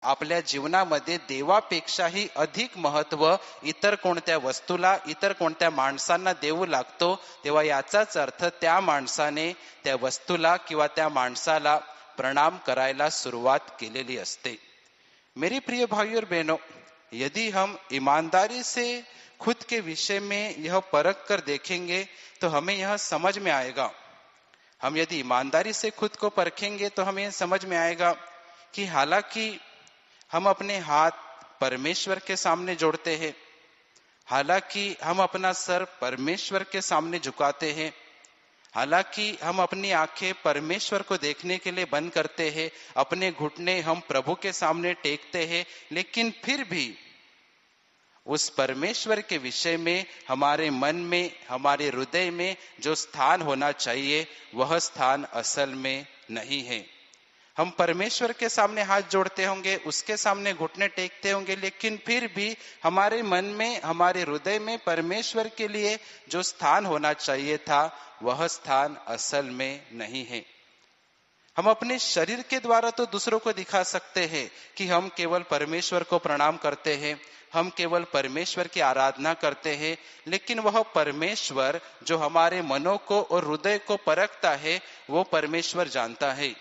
आपल्या जीवनामध्ये देवापेक्षाही अधिक महत्व इतर कोणत्या वस्तूला, इतर कोणत्या माणसांना देऊ लागतो, तेव्हा याचाच अर्थ त्या माणसाने त्या वस्तूला किंवा त्या माणसाला प्रणाम करायला सुरुवात केलेली असते. मेरी प्रिय भाइयों और बहनों, यदि हम ईमानदारी से खुद के विषय में यह परख कर देखेंगे तो हमें यह समझ में आएगा, हम यदि ईमानदारी से खुद को परखेंगे तो हमें समझ में आएगा कि हालांकि हम अपने हाथ परमेश्वर के सामने जोड़ते हैं, हालांकि हम अपना सर परमेश्वर के सामने झुकाते हैं, हालांकि हम अपनी आंखें परमेश्वर को देखने के लिए बंद करते हैं, अपने घुटने हम प्रभु के सामने टेकते हैं, लेकिन फिर भी उस परमेश्वर के विषय में हमारे मन में, हमारे हृदय में जो स्थान होना चाहिए वह स्थान असल में नहीं है. हम परमेश्वर के सामने हाथ जोड़ते होंगे, उसके सामने घुटने टेकते होंगे, लेकिन फिर भी हमारे मन में, हमारे हृदय में परमेश्वर के लिए जो स्थान होना चाहिए था वह स्थान असल में नहीं है. हम अपने शरीर के द्वारा तो दूसरों को दिखा सकते हैं कि हम केवल परमेश्वर को प्रणाम करते हैं, हम केवल परमेश्वर की आराधना करते हैं, लेकिन वह परमेश्वर जो हमारे मनों को और हृदय को परखता है, वो परमेश्वर जानता है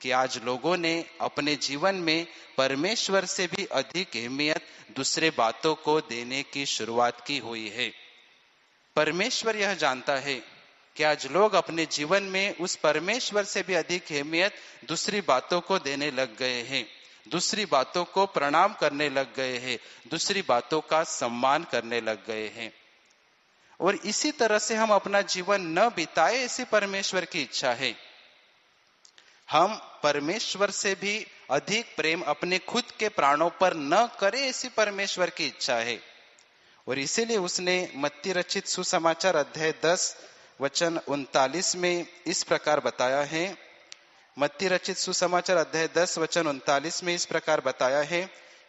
कि आज लोगों ने अपने जीवन में परमेश्वर से भी अधिक अहमियत दूसरे बातों को देने की शुरुआत की हुई है. परमेश्वर यह जानता है कि आज लोग अपने जीवन में उस परमेश्वर से भी अधिक अहमियत दूसरी बातों को देने लग गए हैं, दूसरी बातों को प्रणाम करने लग गए हैं, दूसरी बातों का सम्मान करने लग गए हैं. और इसी तरह से हम अपना जीवन न बिताए, ऐसी परमेश्वर की इच्छा है. हम परमेश्वर से भी अधिक प्रेम अपने खुद के प्राणों पर न करें, ऐसी परमेश्वर की इच्छा है. और इसीलिए उसने मत्ती रचित सुसमाचार अध्याय 10 वचन 39 में इस प्रकार बताया है. मत्ती रचित सुसमाचार अध्याय 10 वचन 39 में इस प्रकार बताया है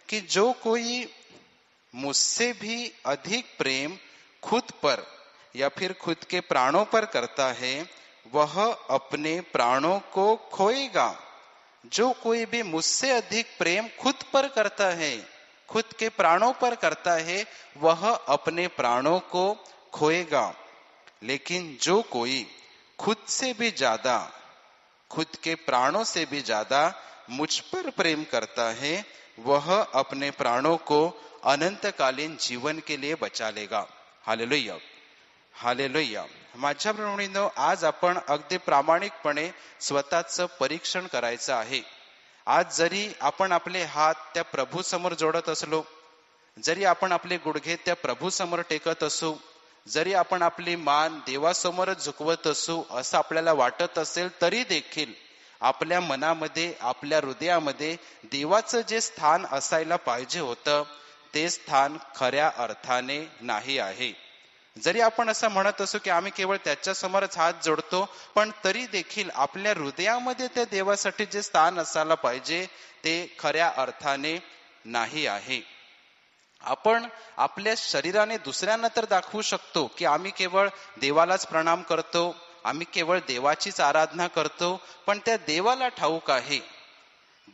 कि जो कोई मुझसे भी अधिक प्रेम खुद पर या फिर खुद के प्राणों पर करता है वह अपने प्राणों को खोएगा. जो कोई भी मुझसे अधिक प्रेम खुद पर करता है, खुद के प्राणों पर करता है, वह अपने प्राणों को खोएगा. लेकिन जो कोई खुद से भी ज्यादा, खुद के प्राणों से भी ज्यादा मुझ पर प्रेम करता है, वह अपने प्राणों को अनंतकालीन जीवन के लिए बचा लेगा. Hallelujah, hallelujah. माझ्या प्रेमीनो, आज आपण अगदी प्रामाणिकपणे स्वतःचं परीक्षण करायचं आहे. आज जरी आपण आपले हात त्या प्रभू समोर जोडत असलो, जरी आपण आपले गुडघे त्या प्रभू समोर टेकत असू, जरी आपण आपली मान देवासमोरच झुकवत असू असं आपल्याला वाटत असेल, तरी देखील आपल्या मनामध्ये, आपल्या हृदयामध्ये देवाचं जे स्थान असायला पाहिजे होतं ते स्थान खऱ्या अर्थाने नाही आहे. जरी आपण असं म्हणत असू की आम्ही केवळ त्याच्या समोरच हात जोडतो, पण तरी देखील आपल्या हृदयामध्ये त्या देवासाठी जे स्थान असायला पाहिजे ते खऱ्या अर्थाने नाही आहे. आपण आपल्या शरीराने दुसऱ्यांना तर दाखवू शकतो की आम्ही केवळ देवालाच प्रणाम करतो, आम्ही केवळ देवाचीच आराधना करतो, पण त्या देवाला ठाऊक आहे,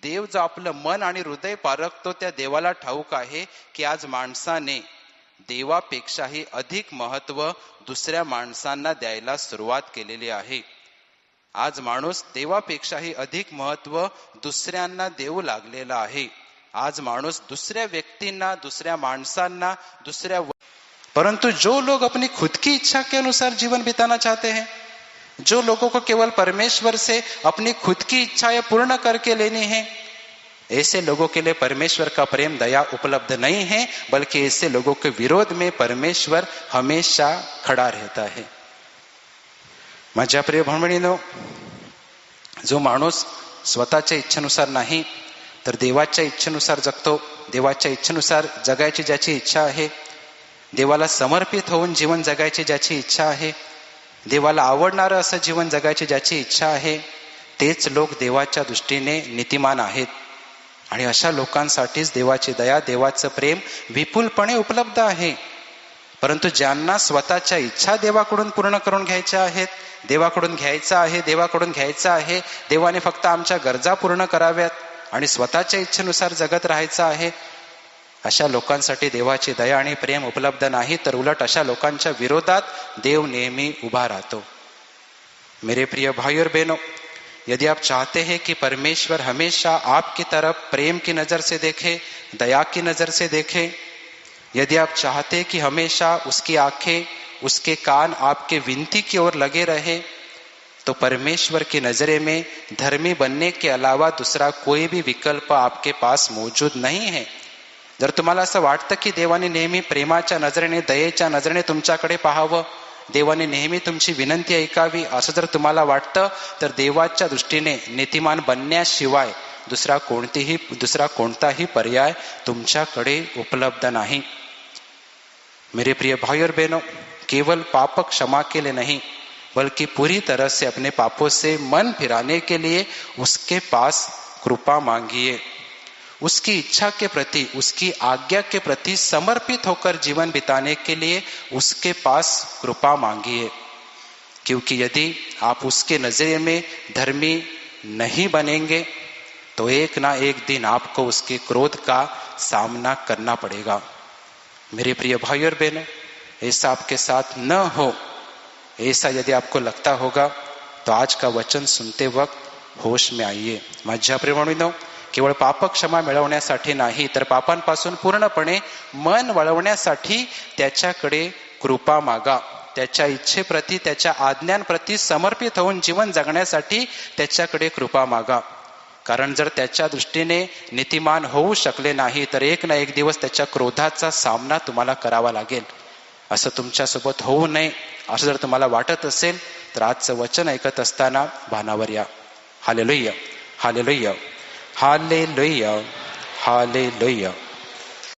देव जो आपलं मन आणि हृदय पारखतो त्या देवाला ठाऊक आहे की आज माणसाने देवापेक्षाही अधिक महत्व दुसऱ्या माणसांना द्यायला सुरुवात केलेली आहे. आज माणूस देवापेक्षाही अधिक महत्व दुसऱ्यांना देऊ लागलेला आहे. आज माणूस दूसऱ्या व्यक्तियों, दूसऱ्या माणसांना, परंतु जो लोग अपनी खुद की इच्छा के अनुसार जीवन बिताना चाहते हैं, जो लोगों को केवल परमेश्वर से अपनी खुद की इच्छाएं पूर्ण करके लेनी है, ऐसे लोगों के लिए परमेश्वर का प्रेम, दया उपलब्ध नहीं है, बल्कि ऐसे लोगों के विरोध में परमेश्वर हमेशा खड़ा रहता है. माझ्या प्रिय भगिनींनो, जो माणूस स्वतःच्या इच्छेनुसार नाही तर देवाच्या इच्छेनुसार जगतो, देवाच्या इच्छेनुसार जगायची ज्याची इच्छा आहे, देवाला समर्पित होऊन जीवन जगायची ज्याची इच्छा आहे, देवाला आवडणारं असं जीवन जगायची ज्याची इच्छा आहे, तेच लोक देवाच्या दृष्टीने नीतिमान आहेत. आणि अशा लोकांसाठीच देवाची दया, देवाचं प्रेम विपुलपणे उपलब्ध आहे. परंतु ज्यांना स्वतःच्या इच्छा देवाकडून पूर्ण करून घ्यायच्या आहेत, देवाकडून घ्यायचं आहे, देवाकडून घ्यायचं आहे, देवाने फक्त आमच्या गरजा पूर्ण कराव्यात, आणि स्वतःच्या इच्छेनुसार जगत राहायचं आहे, अशा लोकांसाठी देवाची दया आणि प्रेम उपलब्ध नाही, तर उलट अशा लोकांच्या विरोधात देव नेहमी उभा राहतो. मेरे प्रिय भाई और बहनों, यदि आप चाहते हैं कि परमेश्वर हमेशा आपकी तरफ प्रेम की नजर से देखे, दया की नजर से देखे, यदि आप चाहते कि हमेशा उसकी आंखें, उसके कान आपके विनती की ओर लगे रहे, तो परमेश्वर की नजरे में धर्मी बनने के अलावा दूसरा कोई भी विकल्प आपके पास मौजूद नहीं है. जर तुम्हाला असं वाटतं की देवाने नेहमी प्रेमाच्या नजरेने, दयेच्या नजरेने तुमच्याकडे पाहावं, देवाने नेहमी तुमची विनंती ऐकावी, असं जर तुम्हाला वाटतं, तर देवाच्या दृष्टीने नीतिमान बनण्याशिवाय दुसरा कोणताही पर्याय तुमच्याकडे उपलब्ध नाही. मेरे प्रिय भाई और बहनों, केवल पाप क्षमा के लिए नहीं, बल्कि पूरी तरह से अपने पापों से मन फिराने के लिए उसके पास कृपा मांगिए. उसकी इच्छा के प्रति, उसकी आज्ञा के प्रति समर्पित होकर जीवन बिताने के लिए उसके पास कृपा मांगिए. क्योंकि यदि आप उसके नजरिए में धर्मी नहीं बनेंगे, तो एक ना एक दिन आपको उसके क्रोध का सामना करना पड़ेगा. मेरे प्रिय भाई और बहनों, ऐसा आपके साथ न हो, ऐसा यदि आपको लगता होगा, तो आज का वचन सुनते वक्त होश में आइए. माझ्या प्रेमानुनो, केवळ पाप क्षमा मिळवण्यासाठी नाही, तर पापांपासून पूर्णपणे मन वळवण्यासाठी त्याच्याकडे कृपा मागा. त्याच्या इच्छेप्रती, त्याच्या आज्ञांप्रती समर्पित होऊन जीवन जगण्यासाठी त्याच्याकडे कृपा मागा. कारण जर त्याच्या दृष्टीने नीतिमान होऊ शकले नाही, तर एक ना एक दिवस त्याच्या क्रोधाचा सामना तुम्हाला करावा लागेल. असं तुमच्यासोबत होऊ नये असं जर तुम्हाला वाटत असेल, तर आजचं वचन ऐकत असताना भानावर या. Hallelujah, hallelujah, hallelujah, hallelujah.